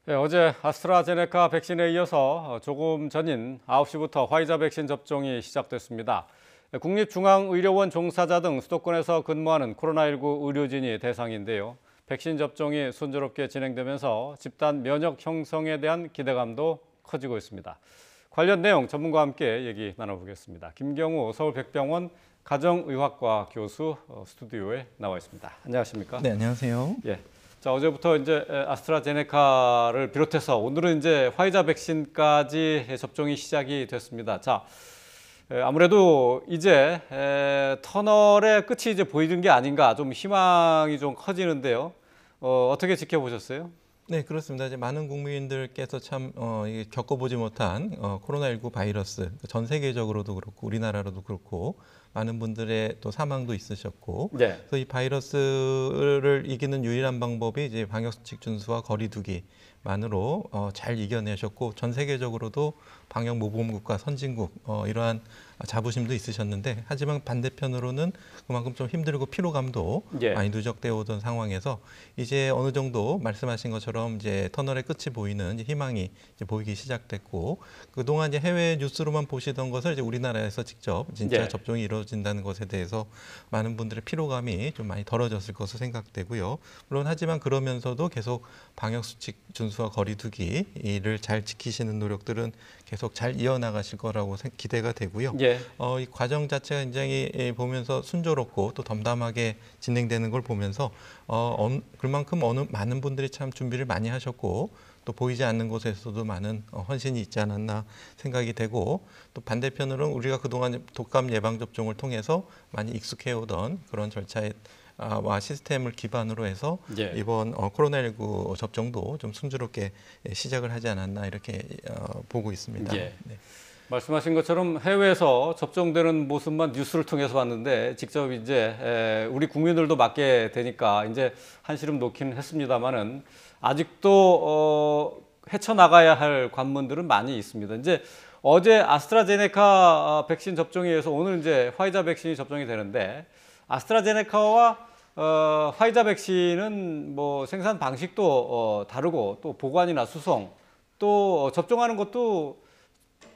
네, 어제 아스트라제네카 백신에 이어서 조금 전인 9시부터 화이자 백신 접종이 시작됐습니다. 국립중앙의료원 종사자 등 수도권에서 근무하는 코로나19 의료진이 대상인데요. 백신 접종이 순조롭게 진행되면서 집단 면역 형성에 대한 기대감도 커지고 있습니다. 관련 내용 전문가와 함께 얘기 나눠보겠습니다. 김경우 서울백병원 가정의학과 교수 스튜디오에 나와 있습니다. 안녕하십니까? 네, 안녕하세요. 예. 자, 어제부터 이제 아스트라제네카를 비롯해서 오늘은 이제 화이자 백신까지 접종이 시작이 됐습니다. 자, 아무래도 이제 터널의 끝이 이제 보이는 게 아닌가, 좀 희망이 좀 커지는데요. 어떻게 지켜보셨어요? 네, 그렇습니다. 이제 많은 국민들께서 참 이게 겪어보지 못한 코로나19 바이러스, 전 세계적으로도 그렇고 우리나라로도 그렇고 많은 분들의 또 사망도 있으셨고, 네. 그래서 이 바이러스를 이기는 유일한 방법이 이제 방역수칙 준수와 거리두기만으로 잘 이겨내셨고, 전 세계적으로도 방역 모범국가 선진국 이러한 자부심도 있으셨는데, 하지만 반대편으로는 그만큼 좀 힘들고 피로감도 예. 많이 누적되어 오던 상황에서 이제 어느 정도 말씀하신 것처럼 이제 터널의 끝이 보이는 이제 희망이 이제 보이기 시작됐고, 그동안 이제 해외 뉴스로만 보시던 것을 이제 우리나라에서 직접 진짜 예. 접종이 이루어진다는 것에 대해서 많은 분들의 피로감이 좀 많이 덜어졌을 것으로 생각되고요. 물론 하지만 그러면서도 계속 방역 수칙 준수와 거리두기를 잘 지키시는 노력들은 계속 잘 이어나가실 거라고 기대가 되고요. 예. 이 과정 자체가 굉장히 보면서 순조롭고 또 덤담하게 진행되는 걸 보면서 그만큼 많은 분들이 참 준비를 많이 하셨고 또 보이지 않는 곳에서도 많은 헌신이 있지 않았나 생각이 되고, 또 반대편으로는 우리가 그동안 독감 예방 접종을 통해서 많이 익숙해 오던 그런 절차에 와 시스템을 기반으로 해서 예. 이번 코로나19 접종도 좀 순조롭게 시작을 하지 않았나 이렇게 보고 있습니다. 예. 네. 말씀하신 것처럼 해외에서 접종되는 모습만 뉴스를 통해서 봤는데 직접 이제 우리 국민들도 맞게 되니까 이제 한시름 놓기는 했습니다만은 아직도 헤쳐나가야 할 관문들은 많이 있습니다. 이제 어제 아스트라제네카 백신 접종에 의해서 오늘 이제 화이자 백신이 접종이 되는데, 아스트라제네카와 화이자 백신은 뭐 생산 방식도 다르고 또 보관이나 수송 또 접종하는 것도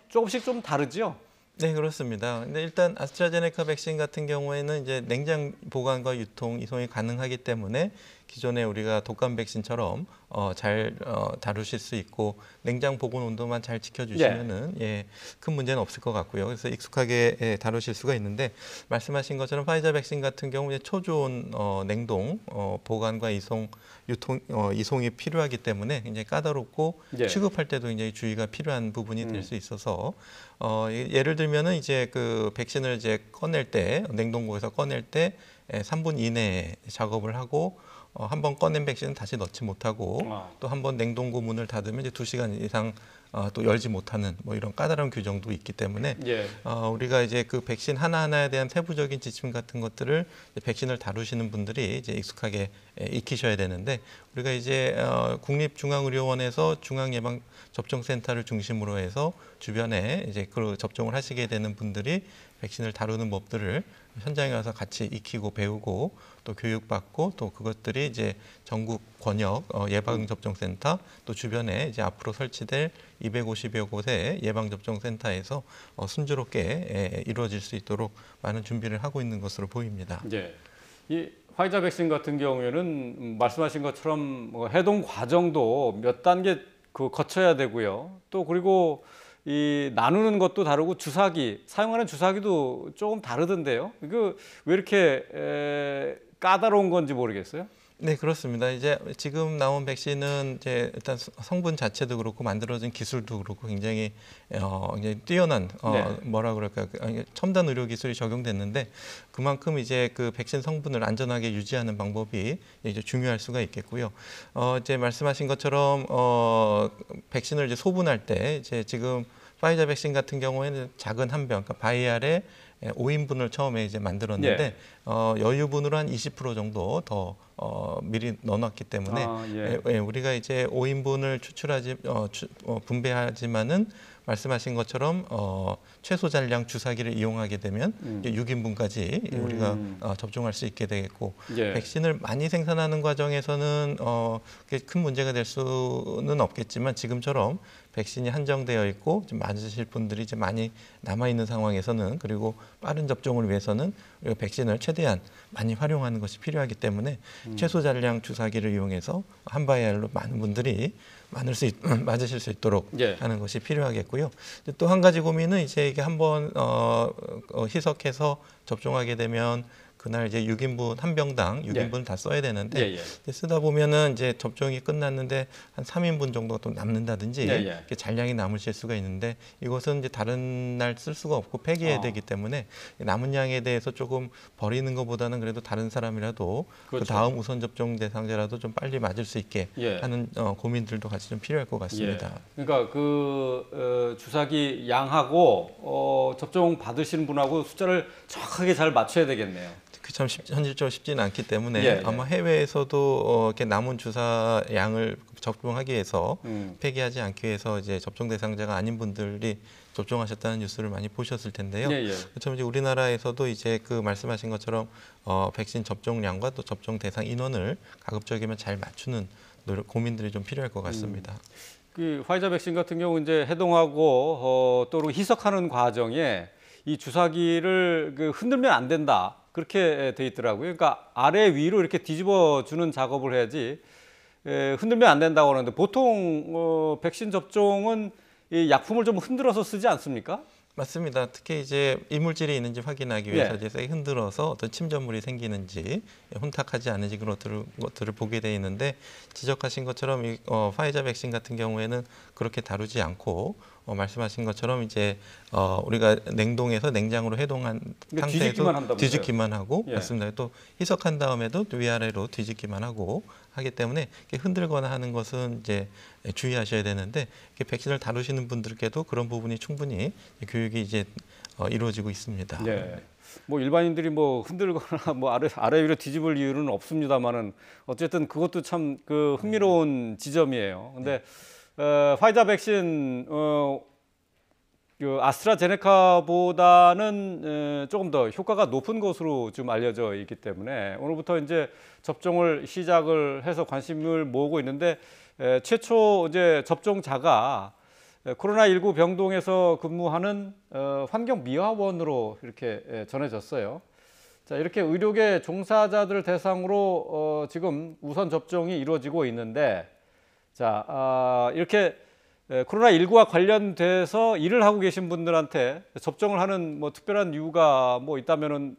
조금씩 좀 다르죠? 네, 그렇습니다. 근데 일단 아스트라제네카 백신 같은 경우에는 이제 냉장 보관과 유통, 이송이 가능하기 때문에 기존에 우리가 독감 백신처럼 잘 다루실 수 있고 냉장 보관 온도만 잘 지켜주시면은 큰 문제는 없을 것 같고요. 그래서 익숙하게 다루실 수가 있는데, 말씀하신 것처럼 화이자 백신 같은 경우에 초저온 냉동 보관과 이송, 유통 이송이 필요하기 때문에 굉장히 까다롭고 예. 취급할 때도 굉장히 주의가 필요한 부분이 될 수 있어서 예를 들면은 이제 그 백신을 이제 꺼낼 때 냉동고에서 꺼낼 때 3분 이내에 작업을 하고 한 번 꺼낸 백신은 다시 넣지 못하고 또 한 번 냉동고 문을 닫으면 이제 2시간 이상 또 열지 못하는 뭐 이런 까다로운 규정도 있기 때문에 예. 우리가 이제 그 백신 하나하나에 대한 세부적인 지침 같은 것들을 백신을 다루시는 분들이 이제 익숙하게 익히셔야 되는데, 우리가 이제 국립중앙의료원에서 중앙예방접종센터를 중심으로 해서 주변에 이제 그 접종을 하시게 되는 분들이 백신을 다루는 법들을 현장에 가서 같이 익히고 배우고 또 교육받고, 또 그것들이 이제 전국 권역 예방접종센터 또 주변에 이제 앞으로 설치될 250여 곳의 예방접종센터에서 순조롭게 이루어질 수 있도록 많은 준비를 하고 있는 것으로 보입니다. 예. 이 화이자 백신 같은 경우에는 말씀하신 것처럼 뭐 해동 과정도 몇 단계 거쳐야 되고요. 또 그리고 이 나누는 것도 다르고 주사기, 사용하는 주사기도 조금 다르던데요. 그 왜 이렇게 까다로운 건지 모르겠어요. 네, 그렇습니다. 이제 지금 나온 백신은 이제 일단 성분 자체도 그렇고 만들어진 기술도 그렇고 굉장히 뛰어난 뭐라 그럴까, 첨단 의료 기술이 적용됐는데, 그만큼 이제 그 백신 성분을 안전하게 유지하는 방법이 이제 중요할 수가 있겠고요. 이제 말씀하신 것처럼 백신을 이제 소분할 때 이제 지금 파이자 백신 같은 경우에는 작은 한 병, 그러니까 바이알에 5인분을 처음에 이제 만들었는데 여유분으로 한 20% 정도 더 미리 넣어놨기 때문에 우리가 이제 5인분을 분배하지만은 말씀하신 것처럼 최소 잔량 주사기를 이용하게 되면 6인분까지 우리가 접종할 수 있게 되겠고 백신을 많이 생산하는 과정에서는 그게 큰 문제가 될 수는 없겠지만 지금처럼 백신이 한정되어 있고 좀 맞으실 분들이 이제 많이 남아 있는 상황에서는 그리고 빠른 접종을 위해서는 우리가 백신을 최대한 많이 활용하는 것이 필요하기 때문에 최소 잔량 주사기를 이용해서 한 바이알로 많은 분들이 맞으실 수 있도록 하는 것이 필요하겠고요. 또 한 가지 고민은 이제 이게 한번 희석해서 접종하게 되면 그날 이제 6인분 한 병당 6인분 다 써야 되는데 쓰다 보면은 이제 접종이 끝났는데 한 3인분 정도가 또 남는다든지 이렇게 잔량이 남으실 수가 있는데 이것은 이제 다른 날 쓸 수가 없고 폐기해야 되기 때문에 남은 양에 대해서 조금 버리는 것보다는 그래도 다른 사람이라도 그 다음 우선 접종 대상자라도 좀 빨리 맞을 수 있게 하는 고민들도 같이 좀 필요할 것 같습니다. 그러니까 그 주사기 양하고 접종 받으시는 분하고 숫자를 정확하게 잘 맞춰야 되겠네요. 참 현실적으로 쉽지는 않기 때문에 아마 해외에서도 이렇게 남은 주사 양을 접종하기 위해서 폐기하지 않기 위해서 이제 접종 대상자가 아닌 분들이 접종하셨다는 뉴스를 많이 보셨을 텐데요. 그렇죠. 이제 우리나라에서도 이제 그 말씀하신 것처럼 백신 접종량과 또 접종 대상 인원을 가급적이면 잘 맞추는 고민들이 좀 필요할 것 같습니다. 그 화이자 백신 같은 경우 이제 해동하고 또는 희석하는 과정에 이 주사기를 흔들면 안 된다. 그렇게 돼 있더라고요. 그러니까 아래 위로 이렇게 뒤집어 주는 작업을 해야지 흔들면 안 된다고 하는데 보통 백신 접종은 이 약품을 좀 흔들어서 쓰지 않습니까? 맞습니다. 특히 이제 이물질이 있는지 확인하기 위해서 이제 세게 흔들어서 어떤 침전물이 생기는지 혼탁하지 않은지 그런 것들을 보게 돼 있는데 지적하신 것처럼 이 화이자 백신 같은 경우에는 그렇게 다루지 않고 말씀하신 것처럼 이제 우리가 냉동해서 냉장으로 해동한 상태에서 뒤집기만 하고 맞습니다. 또 희석한 다음에도 또 위아래로 뒤집기만 하고 하기 때문에 흔들거나 하는 것은 이제 주의하셔야 되는데 백신을 다루시는 분들께도 그런 부분이 충분히 교육이 이제 이루어지고 있습니다. 뭐 일반인들이 뭐 흔들거나 뭐 아래 위로 뒤집을 이유는 없습니다만은 어쨌든 그것도 참 그 흥미로운 지점이에요. 근데 화이자 백신 그 아스트라제네카보다는 조금 더 효과가 높은 것으로 좀 알려져 있기 때문에 오늘부터 이제 접종을 시작을 해서 관심을 모으고 있는데 최초 이제 접종자가 코로나19 병동에서 근무하는 환경미화원으로 이렇게 전해졌어요. 자, 이렇게 의료계 종사자들 대상으로 지금 우선 접종이 이루어지고 있는데 자, 이렇게 코로나19와 관련돼서 일을 하고 계신 분들한테 접종을 하는 뭐 특별한 이유가 뭐 있다면은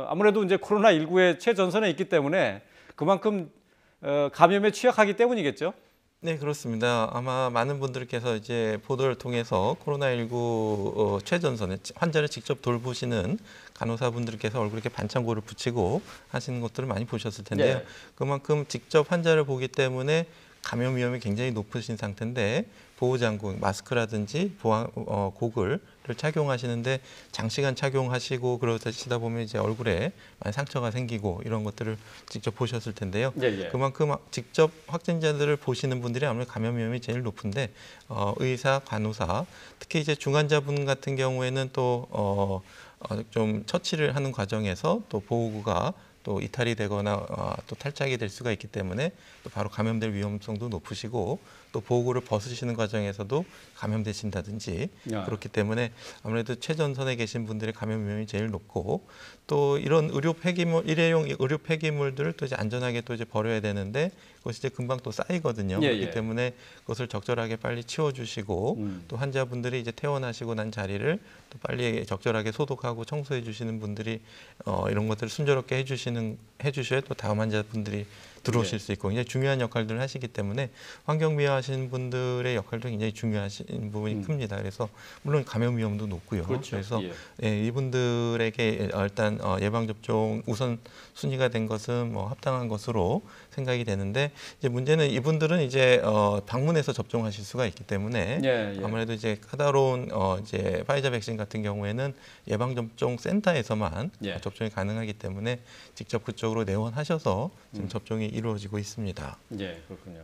아무래도 이제 코로나19의 최전선에 있기 때문에 그만큼 감염에 취약하기 때문이겠죠. 네, 그렇습니다. 아마 많은 분들께서 이제 보도를 통해서 코로나19 최전선에 환자를 직접 돌보시는 간호사분들께서 얼굴에 이렇게 반창고를 붙이고 하시는 것들을 많이 보셨을 텐데요. 그만큼 직접 환자를 보기 때문에 감염 위험이 굉장히 높으신 상태인데 보호장구, 마스크라든지 고글을 착용하시는데 장시간 착용하시고 그러시다 보면 이제 얼굴에 많이 상처가 생기고 이런 것들을 직접 보셨을 텐데요. 그만큼 직접 확진자들을 보시는 분들이 아무래도 감염 위험이 제일 높은데 의사, 간호사, 특히 이제 중환자분 같은 경우에는 또 좀 처치를 하는 과정에서 또 보호구가 또 이탈이 되거나 또 탈착이 될 수가 있기 때문에 또 바로 감염될 위험성도 높으시고 또 보호구를 벗으시는 과정에서도 감염되신다든지 그렇기 때문에 아무래도 최전선에 계신 분들의 감염 위험이 제일 높고 또 이런 의료 폐기물, 일회용 의료 폐기물들을 또 이제 안전하게 또 이제 버려야 되는데 그것이 이제 금방 또 쌓이거든요. 그렇기 때문에 그것을 적절하게 빨리 치워주시고 또 환자분들이 이제 퇴원하시고 난 자리를 또 빨리 적절하게 소독하고 청소해 주시는 분들이 이런 것들을 순조롭게 해주셔야 또 다음 환자분들이 들어오실 수 있고 굉장히 중요한 역할들을 하시기 때문에 환경 미화하신 분들의 역할도 굉장히 중요하신 부분이 큽니다. 그래서 물론 감염 위험도 높고요. 그렇죠. 그래서 예. 예, 이분들에게 일단 예방 접종 우선 순위가 된 것은 뭐 합당한 것으로 생각이 되는데 이제 문제는 이분들은 이제 방문해서 접종하실 수가 있기 때문에 예, 예. 아무래도 이제 까다로운 이제 파이자 백신 같은 경우에는 예방 접종 센터에서만 예. 접종이 가능하기 때문에 직접 그쪽으로 내원하셔서 지금 접종이 이루어지고 있습니다. 예, 그렇군요.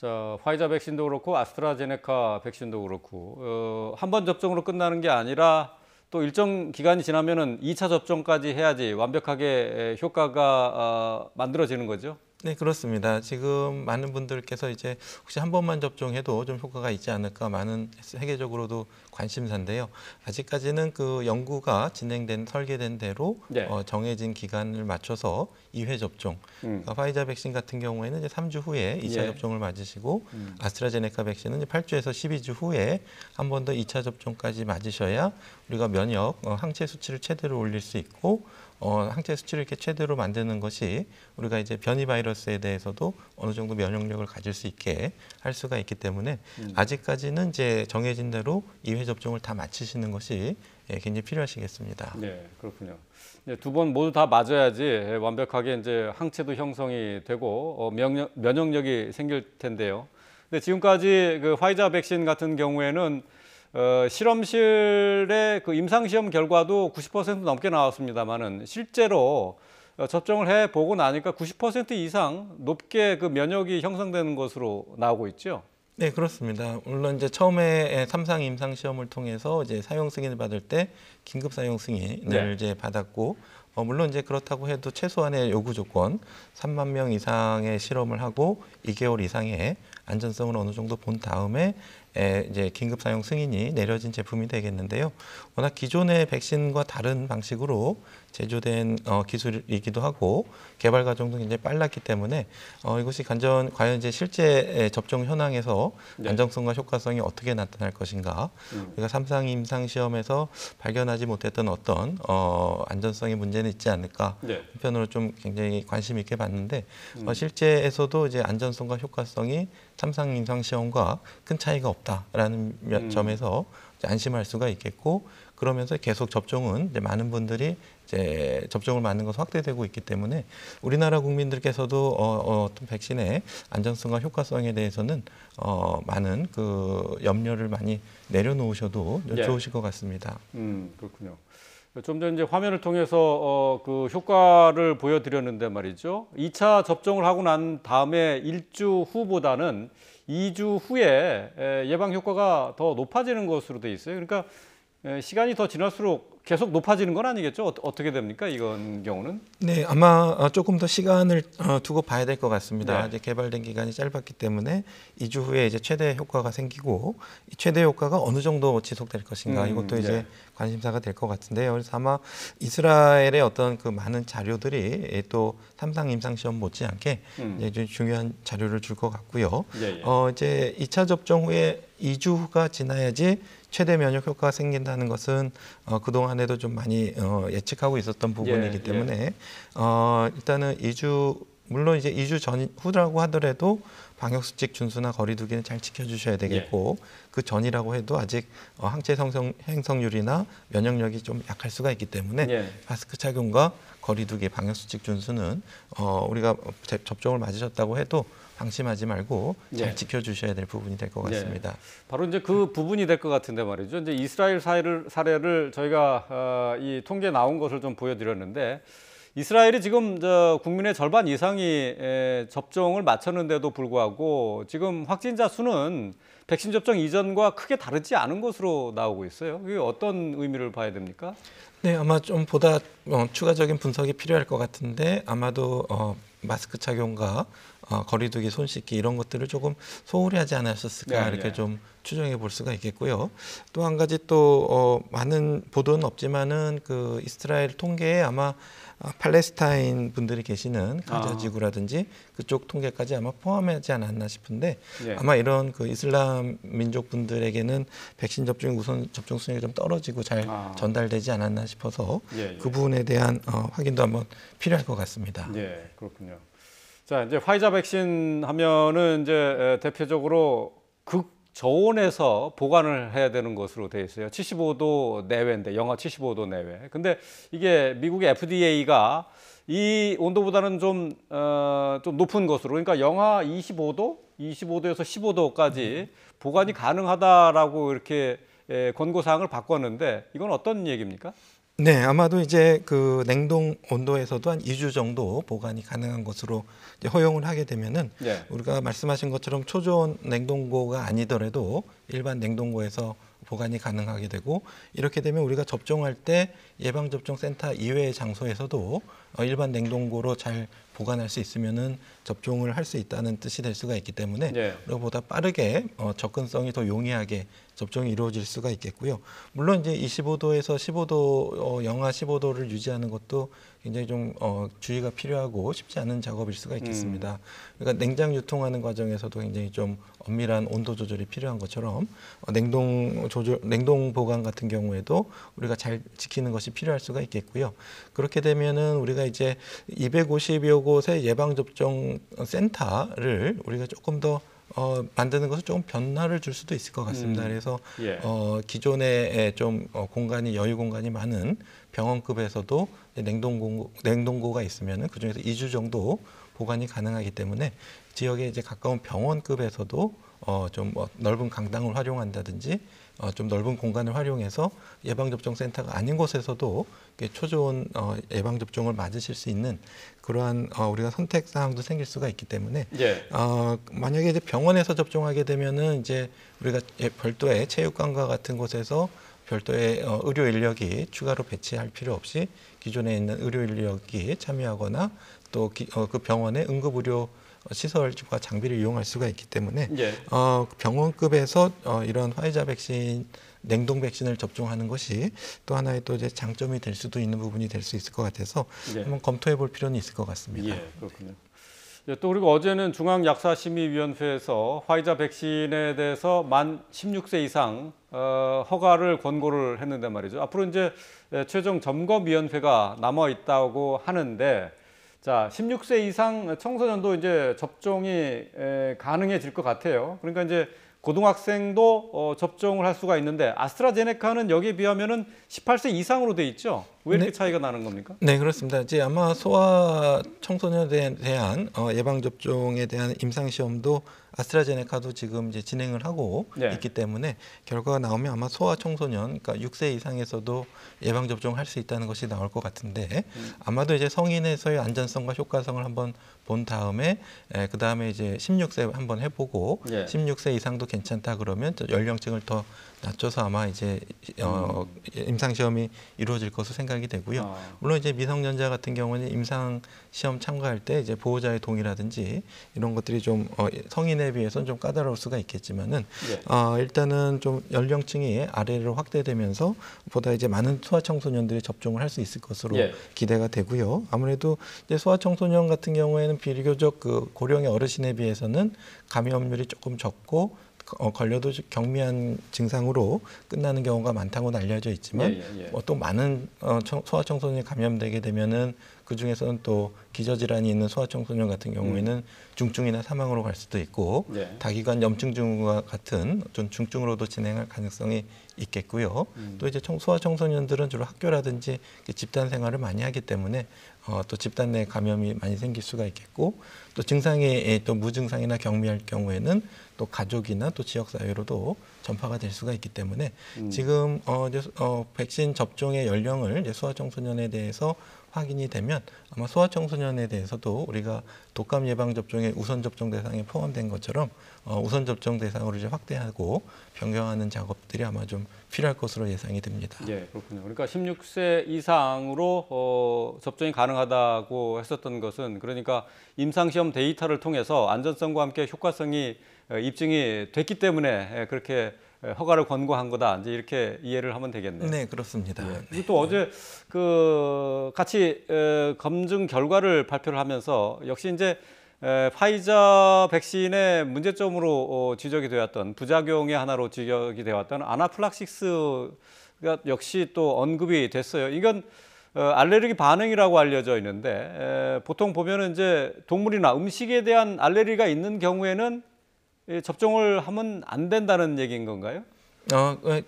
자, 화이자 백신도 그렇고 아스트라제네카 백신도 그렇고 한 번 접종으로 끝나는 게 아니라 또 일정 기간이 지나면은 2차 접종까지 해야지 완벽하게 효과가 만들어지는 거죠. 네, 그렇습니다. 지금 많은 분들께서 이제 혹시 한 번만 접종해도 좀 효과가 있지 않을까 많은 세계적으로도 관심사인데요. 아직까지는 그 연구가 설계된 대로 네. 정해진 기간을 맞춰서 2회 접종. 그러니까 파이자 백신 같은 경우에는 이제 3주 후에 2차 예. 접종을 맞으시고 아스트라제네카 백신은 이제 8주에서 12주 후에 한 번 더 2차 접종까지 맞으셔야 우리가 면역 항체 수치를 최대로 올릴 수 있고 항체 수치를 이렇게 최대로 만드는 것이 우리가 이제 변이 바이러스에 대해서도 어느 정도 면역력을 가질 수 있게 할 수가 있기 때문에 아직까지는 이제 정해진 대로 2회 접종을 다 마치시는 것이 굉장히 필요하시겠습니다. 네, 그렇군요. 두 번 모두 다 맞아야지 완벽하게 이제 항체도 형성이 되고 면역력이 생길 텐데요. 근데 지금까지 그 화이자 백신 같은 경우에는 실험실의 그 임상시험 결과도 90% 넘게 나왔습니다만은 실제로 접종을 해 보고 나니까 90% 이상 높게 그 면역이 형성되는 것으로 나오고 있죠. 네, 그렇습니다. 물론 이제 처음에 3상 임상 시험을 통해서 이제 사용 승인을 받을 때 긴급 사용 승인을 네. 이제 받았고, 물론 이제 그렇다고 해도 최소한의 요구 조건 3만 명 이상의 실험을 하고 2개월 이상의 안전성을 어느 정도 본 다음에 이제 긴급 사용 승인이 내려진 제품이 되겠는데요. 워낙 기존의 백신과 다른 방식으로 제조된 기술이기도 하고 개발 과정도 굉장히 빨랐기 때문에 이것이 과연 이제 실제 접종 현황에서 네. 안정성과 효과성이 어떻게 나타날 것인가. 우리가 3상 임상 시험에서 발견하지 못했던 어떤 안전성의 문제는 있지 않을까. 네. 한편으로 좀 굉장히 관심 있게 봤는데 실제에서도 이제 안전성과 효과성이 3상 임상 시험과 큰 차이가 없다라는 점에서 이제 안심할 수가 있겠고 그러면서 계속 접종은 이제 많은 분들이 이제 접종을 맞는 것이 확대되고 있기 때문에 우리나라 국민들께서도 어떤 백신의 안전성과 효과성에 대해서는 많은 그 염려를 많이 내려놓으셔도 좋으실 것 같습니다. 그렇군요. 좀 전에 이제 화면을 통해서 그 효과를 보여드렸는데 말이죠. 2차 접종을 하고 난 다음에 1주 후보다는 2주 후에 예방 효과가 더 높아지는 것으로 돼 있어요. 그러니까 시간이 더 지날수록 계속 높아지는 건 아니겠죠? 어떻게 됩니까? 이건 경우는? 네, 아마 조금 더 시간을 두고 봐야 될 것 같습니다. 네. 이제 개발된 기간이 짧았기 때문에 2주 후에 이제 최대 효과가 생기고 이 최대 효과가 어느 정도 지속될 것인가 이것도 이제 네. 관심사가 될 것 같은데요. 그래서 아마 이스라엘의 어떤 그 많은 자료들이 또 3상 임상 시험 못지않게 이제 중요한 자료를 줄 것 같고요. 예, 예. 이제 2차 접종 후에 2주 후가 지나야지 최대 면역 효과가 생긴다는 것은 그동안에도 좀 많이 예측하고 있었던 부분이기 때문에 일단은 2주 물론 이제 2주 전 후라고 하더라도 방역 수칙 준수나 거리 두기는 잘 지켜주셔야 되겠고 그 전이라고 해도 아직 항체 행성률이나 면역력이 좀 약할 수가 있기 때문에 마스크 착용과 거리 두기, 방역 수칙 준수는 우리가 접종을 맞으셨다고 해도 방심하지 말고 잘 지켜주셔야 될 부분이 될 것 같습니다. 바로 이제 그 부분이 될 것 같은데 말이죠. 이제 이스라엘 사례를 저희가 이 통계 나온 것을 좀 보여드렸는데 이스라엘이 지금 국민의 절반 이상이 접종을 마쳤는데도 불구하고 지금 확진자 수는 백신 접종 이전과 크게 다르지 않은 것으로 나오고 있어요. 이게 어떤 의미를 봐야 됩니까? 네, 아마 좀 보다 추가적인 분석이 필요할 것 같은데 아마도 마스크 착용과 거리두기, 손 씻기 이런 것들을 조금 소홀히 하지 않았었을까 네, 이렇게 네. 좀 추정해 볼 수가 있겠고요. 또 한 가지 또 많은 보도는 없지만은 그 이스라엘 통계에 아마 팔레스타인 분들이 계시는 가자 지구라든지 그쪽 통계까지 아마 포함하지 않았나 싶은데 예. 아마 이런 그 이슬람 민족 분들에게는 백신 접종의 우선 접종 순위가 좀 떨어지고 잘 전달되지 않았나 싶어서 예, 예. 그 부분에 대한 확인도 한번 필요할 것 같습니다. 네, 그렇군요. 자, 이제 화이자 백신 하면은 이제 대표적으로 극저온에서 보관을 해야 되는 것으로 되어 있어요. 75도 내외인데, 영하 75도 내외. 근데 이게 미국의 FDA가 이 온도보다는 좀 높은 것으로, 그러니까 영하 25도에서 15도까지 보관이 가능하다라고 이렇게 권고사항을 바꿨는데, 이건 어떤 얘기입니까? 네, 아마도 이제 그 냉동 온도에서도 한 2주 정도 보관이 가능한 것으로 이제 허용을 하게 되면은 네. 우리가 말씀하신 것처럼 초저온 냉동고가 아니더라도 일반 냉동고에서 보관이 가능하게 되고 이렇게 되면 우리가 접종할 때 예방접종센터 이외의 장소에서도 일반 냉동고로 잘 보관할 수 있으면은 접종을 할 수 있다는 뜻이 될 수가 있기 때문에 네. 보다 빠르게 접근성이 더 용이하게 접종이 이루어질 수가 있겠고요. 물론 이제 25도에서 15도, 영하 15도를 유지하는 것도 굉장히 좀 주의가 필요하고 쉽지 않은 작업일 수가 있겠습니다. 그러니까 냉장 유통하는 과정에서도 굉장히 좀 엄밀한 온도 조절이 필요한 것처럼 냉동 보관 같은 경우에도 우리가 잘 지키는 것이 필요할 수가 있겠고요. 그렇게 되면은 우리가 이제 250여 곳의 예방접종 센터를 우리가 조금 더 만드는 것은 조금 변화를 줄 수도 있을 것 같습니다. 그래서 예. 기존에 좀 공간이 여유 공간이 많은 병원급에서도 냉동고가 있으면은 그 중에서 2주 정도 보관이 가능하기 때문에 지역에 이제 가까운 병원급에서도 좀 넓은 강당을 활용한다든지 좀 넓은 공간을 활용해서 예방접종센터가 아닌 곳에서도 초저온 예방접종을 맞으실 수 있는 그러한 우리가 선택 사항도 생길 수가 있기 때문에 예. 만약에 이제 병원에서 접종하게 되면은 이제 우리가 별도의 체육관과 같은 곳에서 별도의 의료 인력이 추가로 배치할 필요 없이 기존에 있는 의료 인력이 참여하거나 또 그 병원의 응급의료 시설과 장비를 이용할 수가 있기 때문에 예. 병원급에서 이런 화이자 백신 냉동 백신을 접종하는 것이 또 하나의 또 이제 장점이 될 수도 있는 부분이 될 수 있을 것 같아서 예. 한번 검토해 볼 필요는 있을 것 같습니다. 예, 그렇군요. 예, 또 그리고 어제는 중앙약사심의위원회에서 화이자 백신에 대해서 만 16세 이상 허가를 권고를 했는데 말이죠. 앞으로 이제 최종 점검위원회가 남아 있다고 하는데, 자, 16세 이상 청소년도 이제 접종이 가능해질 것 같아요. 그러니까 이제 고등학생도 접종을 할 수가 있는데 아스트라제네카는 여기에 비하면은 18세 이상으로 돼 있죠. 왜 이렇게 차이가 나는 겁니까? 네, 그렇습니다. 이제 아마 소아 청소년에 대한 예방 접종에 대한 임상 시험도 아스트라제네카도 지금 이제 진행을 하고 네. 있기 때문에 결과가 나오면 아마 소아 청소년, 그러니까 6세 이상에서도 예방 접종을 할 수 있다는 것이 나올 것 같은데 아마도 이제 성인에서의 안전성과 효과성을 한번 본 다음에 그 다음에 이제 16세 한번 해보고 예. 16세 이상도 괜찮다 그러면 또 연령층을 더 낮춰서 아마 이제 임상 시험이 이루어질 것으로 생각이 되고요. 물론 이제 미성년자 같은 경우는 임상 시험 참가할 때 이제 보호자의 동의라든지 이런 것들이 좀 성인에 비해서는 좀 까다로울 수가 있겠지만은 예. 일단은 좀 연령층이 아래로 확대되면서 보다 이제 많은 소아 청소년들이 접종을 할 수 있을 것으로 예. 기대가 되고요. 아무래도 이제 소아 청소년 같은 경우에는 비교적 그 고령의 어르신에 비해서는 감염률이 조금 적고 걸려도 경미한 증상으로 끝나는 경우가 많다고는 알려져 있지만 또 많은 소아 청소년이 감염되게 되면은 그 중에서는 또 기저질환이 있는 소아 청소년 같은 경우에는 중증이나 사망으로 갈 수도 있고 다기관 염증 증후와 같은 좀 중증으로도 진행할 가능성이 있겠고요. 또 이제 소아 청소년들은 주로 학교라든지 집단 생활을 많이 하기 때문에 또 집단 내 감염이 많이 생길 수가 있겠고 또 증상이 또 무증상이나 경미할 경우에는 또 가족이나 또 지역 사회로도 전파가 될 수가 있기 때문에 지금 백신 접종의 연령을 이제 소아 청소년에 대해서 확인이 되면 아마 소아 청소년에 대해서도 우리가 독감 예방 접종의 우선 접종 대상에 포함된 것처럼 우선 접종 대상으로 이제 확대하고 변경하는 작업들이 아마 좀 필요할 것으로 예상이 됩니다. 예, 그렇군요. 그러니까 16세 이상으로 접종이 가능하다고 했었던 것은 그러니까 임상시험 데이터를 통해서 안전성과 함께 효과성이 입증이 됐기 때문에 그렇게 허가를 권고한 거다. 이제 이렇게 이해를 하면 되겠네요. 네, 그렇습니다. 예. 네. 그리고 또 어제 그 같이 검증 결과를 발표를 하면서 역시 이제 파이자 백신의 문제점으로 지적이 되었던 부작용의 하나로 지적이 되었던 아나플락시스가 역시 또 언급이 됐어요. 이건 알레르기 반응이라고 알려져 있는데 보통 보면은 이제 동물이나 음식에 대한 알레르기가 있는 경우에는 접종을 하면 안 된다는 얘기인 건가요?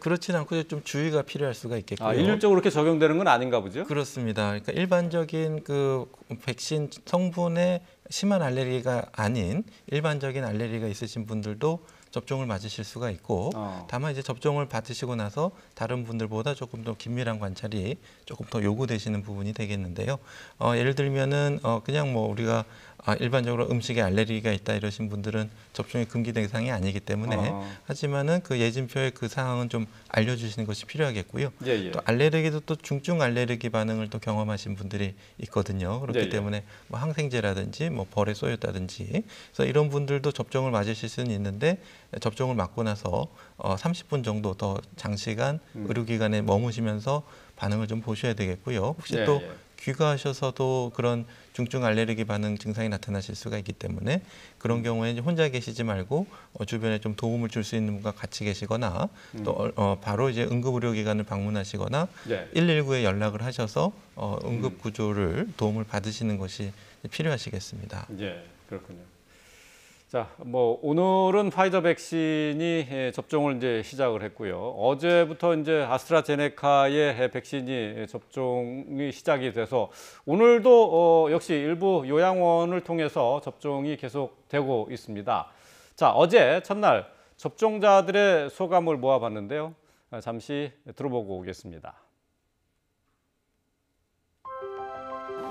그렇지는 않고 좀 주의가 필요할 수가 있겠고요. 일률적으로 그렇게 적용되는 건 아닌가 보죠? 그렇습니다. 그러니까 일반적인 그 백신 성분에 심한 알레르기가 아닌 일반적인 알레르기가 있으신 분들도 접종을 맞으실 수가 있고 다만 이제 접종을 받으시고 나서 다른 분들보다 조금 더 긴밀한 관찰이 조금 더 요구되시는 부분이 되겠는데요. 예를 들면은 그냥 뭐 우리가 일반적으로 음식에 알레르기가 있다 이러신 분들은 접종이 금기 대상이 아니기 때문에 하지만은 그 예진표의 그 사항은 좀 알려주시는 것이 필요하겠고요. 예. 또 알레르기도 또 중증 알레르기 반응을 또 경험하신 분들이 있거든요. 그렇기 때문에 뭐 항생제라든지 뭐 벌에 쏘였다든지 그래서 이런 분들도 접종을 맞으실 수는 있는데 접종을 맞고 나서 30분 정도 더 장시간 의료기관에 머무시면서 반응을 좀 보셔야 되겠고요. 혹시 또 귀가하셔서도 그런 중증 알레르기 반응 증상이 나타나실 수가 있기 때문에 그런 경우에 이제 혼자 계시지 말고 주변에 좀 도움을 줄 수 있는 분과 같이 계시거나 또 바로 이제 응급의료기관을 방문하시거나 119에 연락을 하셔서 응급구조를 도움을 받으시는 것이 필요하시겠습니다. 예, 그렇군요. 자, 뭐 오늘은 파이저 백신이 접종을 이제 시작을 했고요. 어제부터 이제 아스트라제네카의 백신이 접종이 시작이 돼서 오늘도 역시 일부 요양원을 통해서 접종이 계속되고 있습니다. 자, 어제 첫날 접종자들의 소감을 모아봤는데요. 잠시 들어보고 오겠습니다.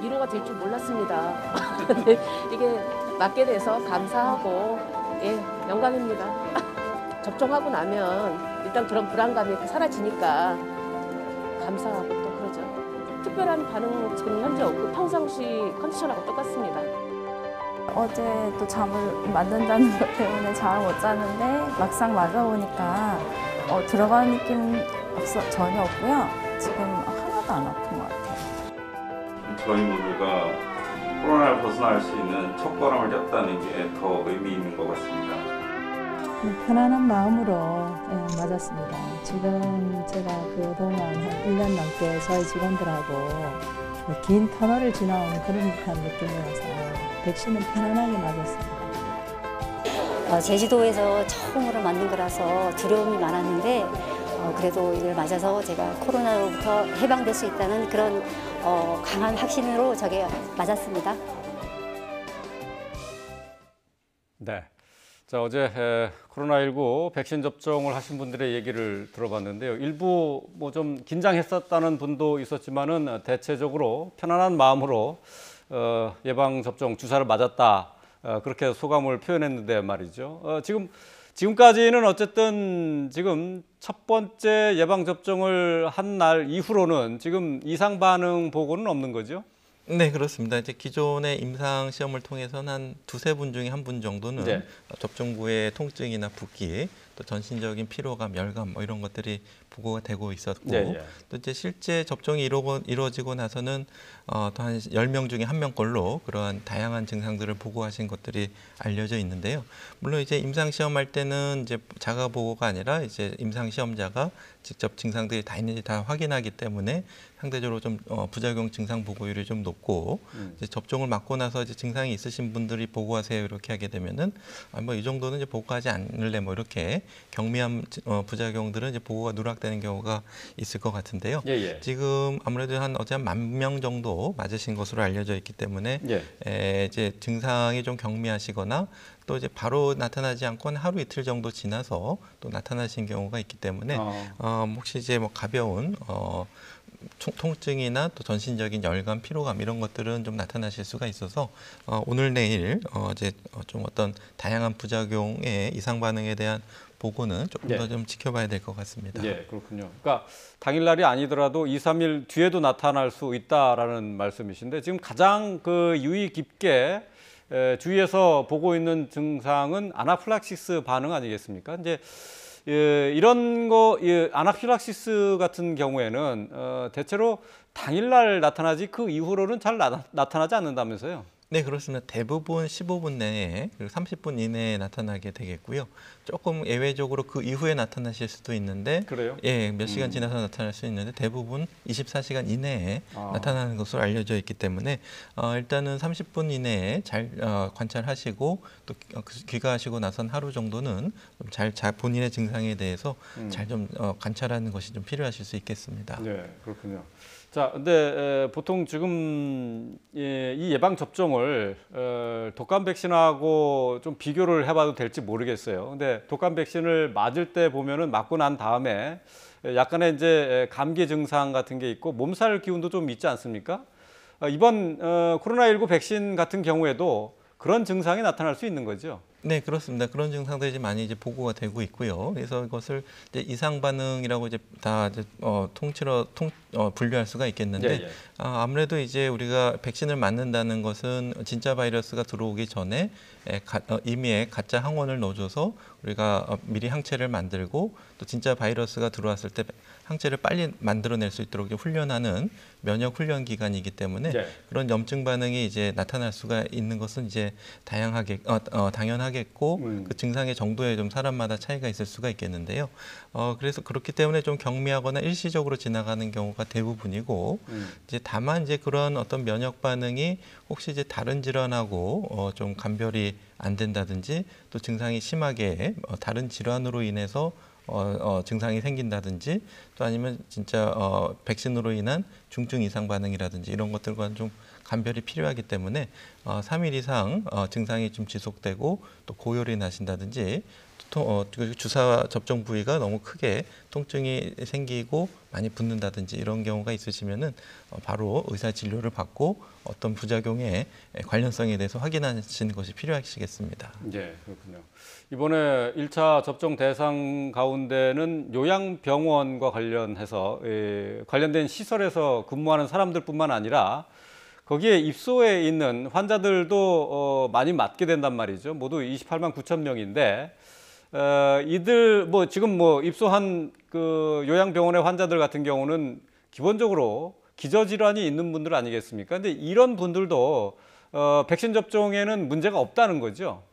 위로가 될 줄 몰랐습니다. 이게 맞게 돼서 감사하고 영광입니다. 접종하고 나면 일단 그런 불안감이 사라지니까 감사하고 또 그러죠. 특별한 반응 지금 현재 없고 평상시 컨디션하고 똑같습니다. 어제 또 잠을 만든다는 것 때문에 잠을 못 자는데 막상 맞아보니까 들어가는 느낌 전혀 없고요. 지금 하나도 안 아픈 것 같아요. 저희 모두가 코로나를 벗어날 수 있는 첫걸음을 뗐다는 게 더 의미 있는 것 같습니다. 편안한 마음으로 맞았습니다. 지금 제가 그동안 한 1년 넘게 저희 직원들하고 긴 터널을 지나온 그런 듯한 느낌이어서 백신은 편안하게 맞았습니다. 제주도에서 처음으로 맞는 거라서 두려움이 많았는데 그래도 이걸 맞아서 제가 코로나로부터 해방될 수 있다는 그런 강한 확신으로 저게 맞았습니다. 네. 자, 어제 코로나19 백신 접종을 하신 분들의 얘기를 들어봤는데요. 일부 뭐 좀 긴장했었다는 분도 있었지만은 대체적으로 편안한 마음으로 예방 접종 주사를 맞았다. 그렇게 소감을 표현했는데 말이죠. 지금까지는 어쨌든 지금 첫 번째 예방 접종을 한 날 이후로는 지금 이상 반응 보고는 없는 거죠? 네, 그렇습니다. 이제 기존의 임상 시험을 통해서는 한 두세 분 중에 한 분 정도는 접종부의 통증이나 붓기, 또 전신적인 피로감, 열감 뭐 이런 것들이 보고가 되고 있었고 또 이제 실제 접종이 이루어지고 나서는 또 한 10명 중에 1명꼴로 그러한 다양한 증상들을 보고하신 것들이 알려져 있는데요. 물론 이제 임상 시험할 때는 이제 자가 보고가 아니라 이제 임상 시험자가 직접 증상들이 다 있는지 다 확인하기 때문에 상대적으로 좀 부작용 증상 보고율이 좀 높고 이제 접종을 맞고 나서 이제 증상이 있으신 분들이 보고하세요 이렇게 하게 되면은 뭐 이 정도는 이제 보고하지 않을래 뭐 이렇게 경미한 부작용들은 이제 보고가 누락되는 경우가 있을 것 같은데요. 지금 아무래도 어제 한 10,000명 정도 맞으신 것으로 알려져 있기 때문에 이제 증상이 좀 경미하시거나 또 이제 바로 나타나지 않고 하루 이틀 정도 지나서 또 나타나신 경우가 있기 때문에 혹시 이제 뭐 가벼운 통증이나 또 전신적인 열감, 피로감 이런 것들은 좀 나타나실 수가 있어서 오늘 내일 이제 좀 어떤 다양한 부작용의 이상 반응에 대한 보고는 조금 네. 더 좀 지켜봐야 될 것 같습니다. 예, 그렇군요. 그러니까 당일날이 아니더라도 2, 3일 뒤에도 나타날 수 있다라는 말씀이신데 지금 가장 그 유의 깊게 주위에서 보고 있는 증상은 아나필락시스 반응 아니겠습니까? 이제 이런 거 아나필락시스 같은 경우에는 대체로 당일날 나타나지 그 이후로는 잘 나타나지 않는다면서요? 네, 그렇습니다. 대부분 15분 내에 그리고 30분 이내에 나타나게 되겠고요. 조금 예외적으로 그 이후에 나타나실 수도 있는데 그래요? 예, 몇 시간 지나서 나타날 수 있는데 대부분 24시간 이내에 나타나는 것으로 알려져 있기 때문에 일단은 30분 이내에 잘 관찰하시고 또 귀가하시고 나선 하루 정도는 잘 본인의 증상에 대해서 잘 좀 관찰하는 것이 좀 필요하실 수 있겠습니다. 네, 그렇군요. 자, 근데 보통 지금 이 예방 접종을 독감 백신하고 좀 비교를 해봐도 될지 모르겠어요. 근데 독감 백신을 맞을 때 보면은 맞고 난 다음에 약간의 이제 감기 증상 같은 게 있고 몸살 기운도 좀 있지 않습니까? 이번 코로나19 백신 같은 경우에도 그런 증상이 나타날 수 있는 거죠. 네, 그렇습니다. 그런 증상들이 이제 많이 이제 보고가 되고 있고요. 그래서 이것을 이제 이상 반응이라고 이제 다 이제 통째로 분류할 수가 있겠는데 예, 예. 아무래도 이제 우리가 백신을 맞는다는 것은 진짜 바이러스가 들어오기 전에 이미에 가짜 항원을 넣어줘서 우리가 미리 항체를 만들고 또 진짜 바이러스가 들어왔을 때 항체를 빨리 만들어낼 수 있도록 훈련하는 면역 훈련 기간이기 때문에 예. 그런 염증 반응이 이제 나타날 수가 있는 것은 이제 당연하겠고 그 증상의 정도에 좀 사람마다 차이가 있을 수가 있겠는데요. 그래서 그렇기 때문에 좀 경미하거나 일시적으로 지나가는 경우가 대부분이고 이제 다만 이제 그런 어떤 면역 반응이 혹시 이제 다른 질환하고 좀 감별이 안 된다든지 또 증상이 심하게 다른 질환으로 인해서 증상이 생긴다든지 또 아니면 진짜 백신으로 인한 중증 이상 반응이라든지 이런 것들과는 좀 감별이 필요하기 때문에 3일 이상 증상이 좀 지속되고 또 고열이 나신다든지 주사 접종 부위가 너무 크게 통증이 생기고 많이 붓는다든지 이런 경우가 있으시면은 바로 의사 진료를 받고 어떤 부작용의 관련성에 대해서 확인하시는 것이 필요하시겠습니다. 네, 그렇군요. 이번에 1차 접종 대상 가운데는 요양병원과 관련해서 관련된 시설에서 근무하는 사람들뿐만 아니라 거기에 입소해 있는 환자들도 많이 맞게 된단 말이죠. 모두 28만 9천 명인데 이들 지금 입소한 그 요양병원의 환자들 같은 경우는 기본적으로 기저질환이 있는 분들 아니겠습니까? 근데 이런 분들도 백신 접종에는 문제가 없다는 거죠.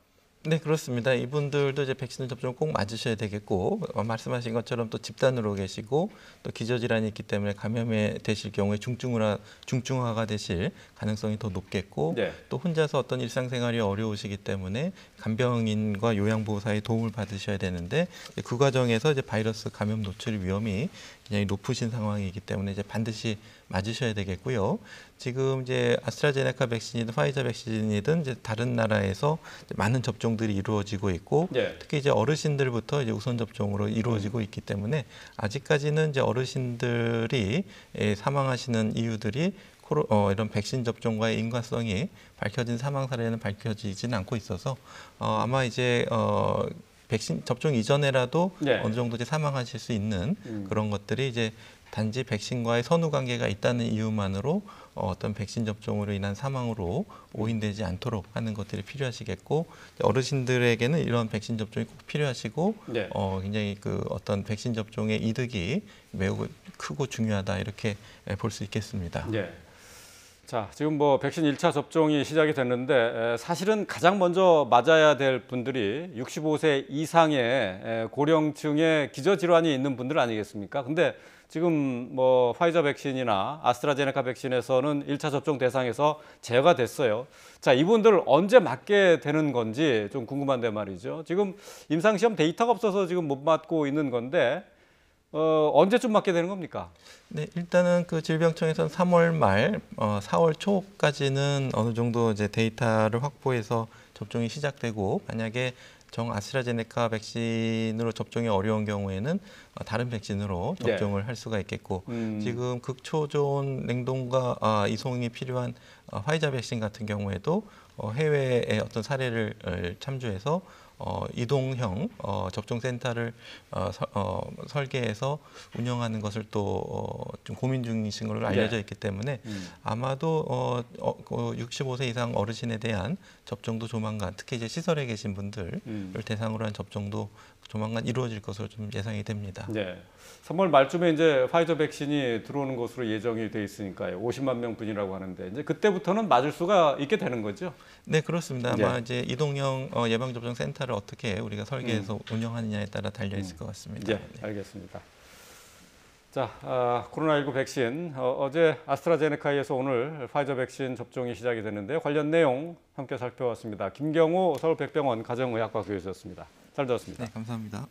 네, 그렇습니다. 이분들도 이제 백신 접종을 꼭 맞으셔야 되겠고 말씀하신 것처럼 또 집단으로 계시고 또 기저질환이 있기 때문에 감염에 되실 경우에 중증화가 되실 가능성이 더 높겠고 네. 또 혼자서 어떤 일상생활이 어려우시기 때문에 간병인과 요양보호사의 도움을 받으셔야 되는데 그 과정에서 이제 바이러스 감염 노출 위험이 굉장히 높으신 상황이기 때문에 이제 반드시 맞으셔야 되겠고요. 지금 이제 아스트라제네카 백신이든 파이자 백신이든 이제 다른 나라에서 이제 많은 접종들이 이루어지고 있고 네. 특히 이제 어르신들부터 이제 우선 접종으로 이루어지고 있기 때문에 아직까지는 이제 어르신들이 사망하시는 이유들이 이런 백신 접종과의 인과성이 밝혀진 사망 사례는 밝혀지지는 않고 있어서 아마 이제 백신 접종 이전에라도 네. 어느 정도 이제 사망하실 수 있는 그런 것들이 이제 단지 백신과의 선후 관계가 있다는 이유만으로 어떤 백신 접종으로 인한 사망으로 오인되지 않도록 하는 것들이 필요하시겠고 어르신들에게는 이런 백신 접종이 꼭 필요하시고 네. 굉장히 그 어떤 백신 접종의 이득이 매우 크고 중요하다 이렇게 볼 수 있겠습니다. 네. 자, 지금 백신 1차 접종이 시작이 됐는데 사실은 가장 먼저 맞아야 될 분들이 65세 이상의 고령층의 기저질환이 있는 분들 아니겠습니까? 근데 지금 파이자 백신이나 아스트라제네카 백신에서는 1차 접종 대상에서 제외가 됐어요. 자, 이분들 언제 맞게 되는 건지 좀 궁금한데 말이죠. 지금 임상시험 데이터가 없어서 지금 못 맞고 있는 건데 언제쯤 맞게 되는 겁니까? 네, 일단은 그 질병청에서는 3월 말, 4월 초까지는 어느 정도 이제 데이터를 확보해서 접종이 시작되고 만약에 정 아스트라제네카 백신으로 접종이 어려운 경우에는 다른 백신으로 네. 접종을 할 수가 있겠고 지금 극초전 냉동과 이송이 필요한 화이자 백신 같은 경우에도 해외의 어떤 사례를 참조해서 이동형 접종센터를 설계해서 운영하는 것을 또 좀 고민 중이신 걸로 알려져 있기 때문에 아마도 65세 이상 어르신에 대한 접종도 조만간 특히 이제 시설에 계신 분들을 대상으로 한 접종도 조만간 이루어질 것으로 좀 예상이 됩니다. 네. 3월 말쯤에 이제 파이저 백신이 들어오는 것으로 예정이 돼 있으니까요. 50만 명분이라고 하는데 이제 그때부터는 맞을 수가 있게 되는 거죠? 네, 그렇습니다. 네. 아마 이제 이동형 예방접종 센터를 어떻게 우리가 설계해서 운영하느냐에 따라 달려 있을 것 같습니다. 네, 알겠습니다. 자, 코로나19 백신 어제 아스트라제네카에서 오늘 파이저 백신 접종이 시작이 됐는데요. 관련 내용 함께 살펴봤습니다. 김경호 서울백병원 가정의학과 교수였습니다. 잘 들었습니다. 네, 감사합니다.